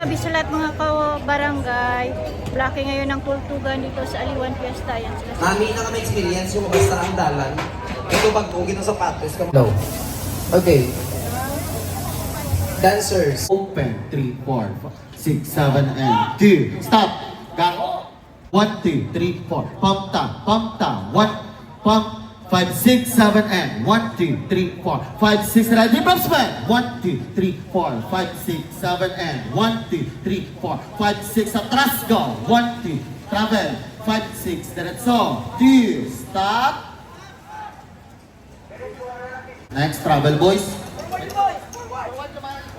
Sabi sa lahat mga ka-barangay, blocking ngayon ng kultugan dito sa Aliwan Fiesta. Yan sila. Nami na kami experience yung basta ang dalan. Ito bago, ito sapatos. No. Okay. Dancers. Open. 3, 4, 6, 7, and 2. Stop. Got 1, 2, 3, 4. Pump down. 1, pump. 5, 6, 7, and 1, 2, 3, 4, 5, 6, right. Deep ups, man. 1, 2, 3, 4, 5, 6, 7, and 1, 2, 3, 4, 5, 6. Atras, go. 1, 2, travel. 5, 6, diretso. 2, stop. Next, travel, boys.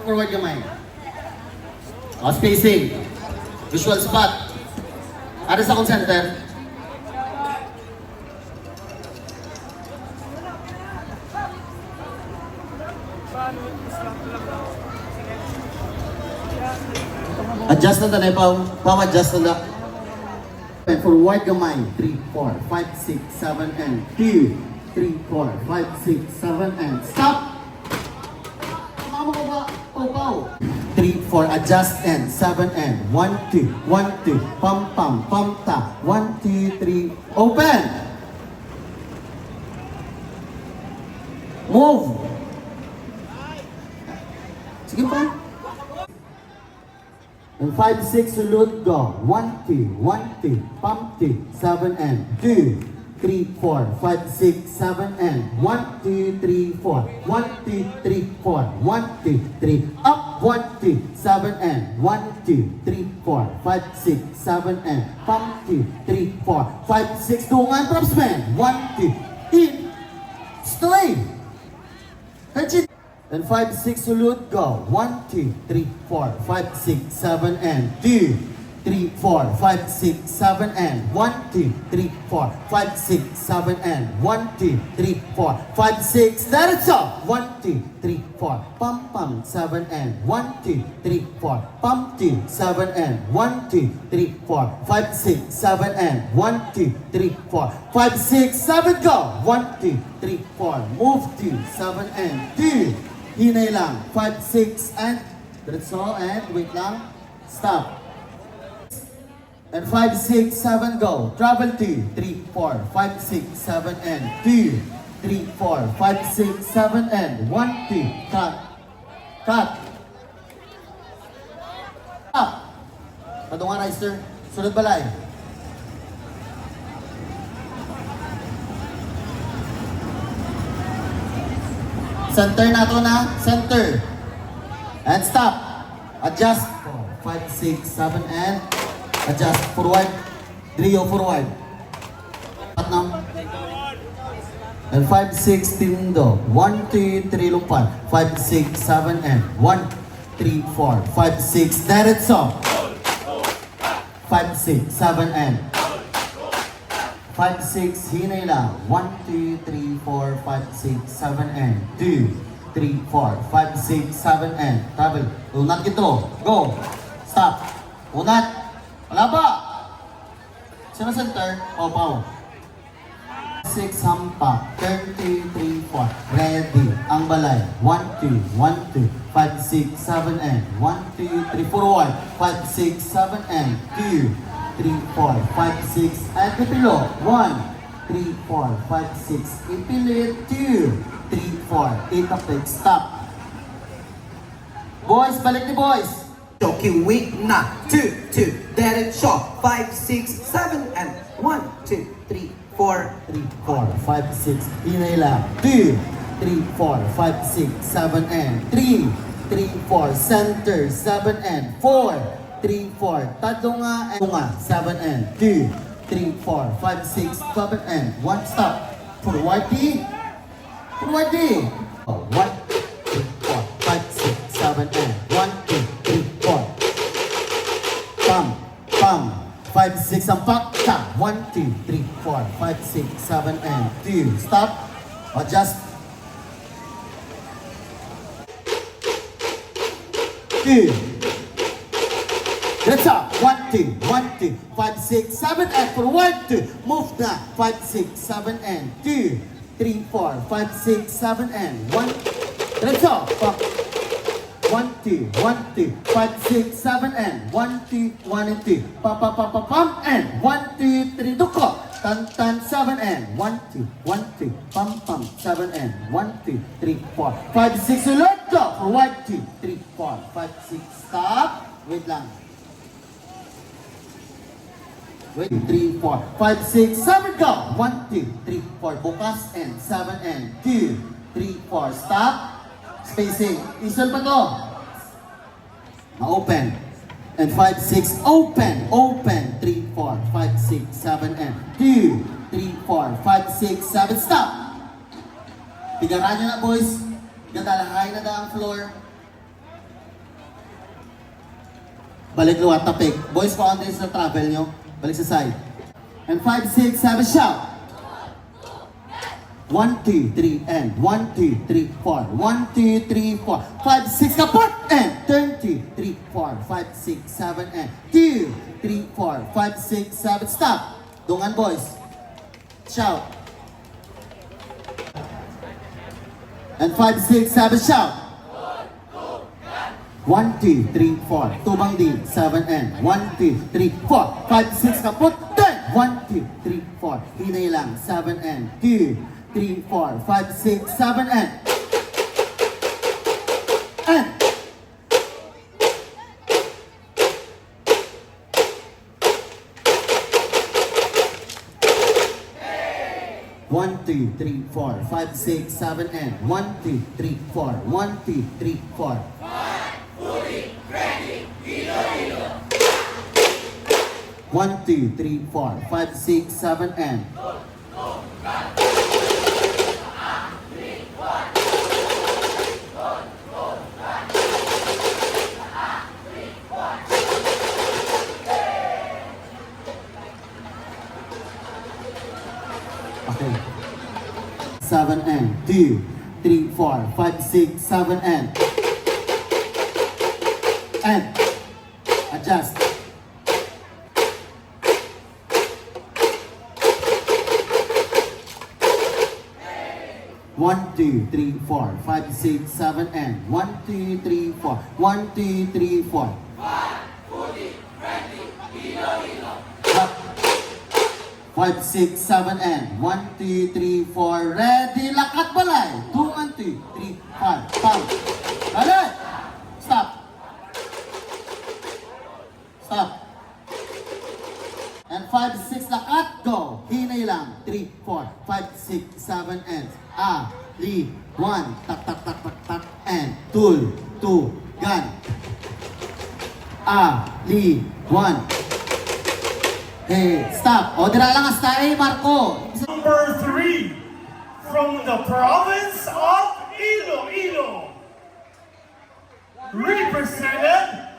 Forward kamay. Spacing. Visual spot. Ada sa akong center. Adjust na tanay pa. Adjust na. And forward kamay. 3, 4, 5, 6, 7, and 2. 3, 4, 5, 6, 7, and stop. Mama ko ba? Pau. 3, 4, adjust and 7 and 1, 2, 1, 2, pump ta. 1, 2, 3, open. Move. Sige pa. And 5, 6, salute, go. 1, 2, 1, 2, pump 2, 7 and 2, 3, 4, 5, 6, 7 and 1, 2, 3, 4, 1, 2, 3, 4, 1, 2, 3, up, 1, 2, 7 and 1, 2, 3, 4, 5, 6, 7 and pump 2, 3, 4, 5, 6, tungan, props man, 1, 2, in, straight, and 5, 6, salute, go. 1, 2, 3, 4, 5, 6, 7, and 2, 3, 4, 5, 6, 7, and 1, 2, 3, 4, 5, 6, 7, and 1, 2, 3, 4, 5, 6, that's all. 1, 2, 3, 4, pump, 7, and 1, 2, 3, 4, pump 2, 7, and 1, 2, 3, 4, 5, 6, 7, and 1, 2, 3, 4, 5, 6, 7, go. 1, 2, 3, 4, move 2, 7, and 2. Hinay lang. 5, 6, and diretso, and wait lang. Stop. And 5, 6, 7, go. Travel 2, 3, 4, 5, 6, 7, and 2, 3, 4, 5, 6, 7, and 1, 2, cut. Cut. Stop. Padungan, Reister. Sunod balay. Center na to na. Center. And stop. Adjust. 5, 6, 7, and adjust. Forward. Drio forward. Patnam. And 5, 6, tindo. 1, 2, 3, lumpan. 5, 6, 7, and 1, 3, 4, 5, 6. Diretso. 5, 6, 7, and 5, 6, hinay lang. 1, 2, 3, 4, 5, 6, 7, and 2, 3, 4, 5, 6, 7, and travel. Unat ito. Go. Stop. Unat. Wala ba? Sino center? Pau. 6, hampa. 30, 3, 4. Ready. Ang balay. 1, 2, 1, 2, 5, 6, 7, and 1, 2, 3, forward. 5, 6, 7, and 2, 3, 4, 5, 6, at ipilo. 1, 3, 4, 5, 6, ipilit. 2, 3, 4, itapit. Stop. Boys, balik ni boys. Okay, wait na. 2, 2, diretso. 5, 6, 7, and 1, 2, 3, 4. 3, 4, 5, 6, hinay lang. 2, 3, 4, 5, 6, 7, and 3, 3, 4, center, 7, and 4, 3, 4, tadunga, and 7, and 2, 3, 4, 5, 6, 7, and 1, stop. Forward D. Forward D. 1, 3, 4, 5, 6, 7, and 1, 2, 3, 4. Pump. 5, 6, ang pakta. 1, 2, 3, 4, 5, 6, 7, and 2. Stop. Adjust. 2. Let's up. 1, 2, 1, 2, 5, 6, 7, and forward 2. Move na. 5, 6, 7, and 2, 3, 4, 5, 6, 7, and 1. Let's up. 1, 2, 1, 2, 5, 6, 7, and 1, 2, 1, and 2. Pam, and 1, 2, 3, duko. Tan, 7, and 1, 2, 1, 2, pam, 7, and 1, 2, 3, 4, 5, 6, ulit, go. Forward, 2, 3, 4, 5, 6, stop. Wait lang. Wait, 3, 4, 5, 6, 7, go! 1, 2, 3, 4, bukas, and 7, and 2, 3, 4, stop. Spacing. Isol pa to. Na-open. And 5, 6, open. Open. 3, 4, 5, 6, 7, and 2, 3, 4, 5, 6, 7, stop. Pigaran nyo na, boys. Gadalahay na da ang floor. Balik luwat tapik. Boys, boundaries na travel nyo. Balik sa side. And 5, 6, 7, shout. 1, 2, 3, and 1, 2, 3, 4. 1, 2, 3, 4. 5, 6, kapot, and turn 2, 3, 4, 5, 6, 7, and 2, 3, 4, 5, 6, 7, stop. Dungan, boys. Shout. And 5, 6, 7, shout. 1, 2, 3, 4. Tubang D. 7, and 1, 2, 3, 4. 5, 6, kaput. 10. 1, 2, 3, 4. Hinay lang. 7, and 2, 3, 4, 5, 6, 7, and 1, 2, 3, 4, 5, 6, 7, and 1, 2, 3, 4. 1, 2, 3, 4. 1, 2, 3, 4, 5, 6, 7, and 7 and 2, 3, 4, 5, 6, 7 and adjust. One, 2, 3, 4, 5, 6, 7, and 1, 2, 3, 4. 1, 2, 3, 4. 5, 6, 7, and 1, 2, 3, 4. Ready, lakat balay. 2 and 2, 3, 5. Pam. Alright. Stop. Stop. And 5, 6, lakat. Go. Hinay lang. 3, 4, 5, 6, 7, and li. 1. Tak, tak, tak, tak, tak. And tool. 2. Gun. Li. 1. Hey, stop. O, dira lang hasta Marco. Number 3 from the province of Iloilo, represented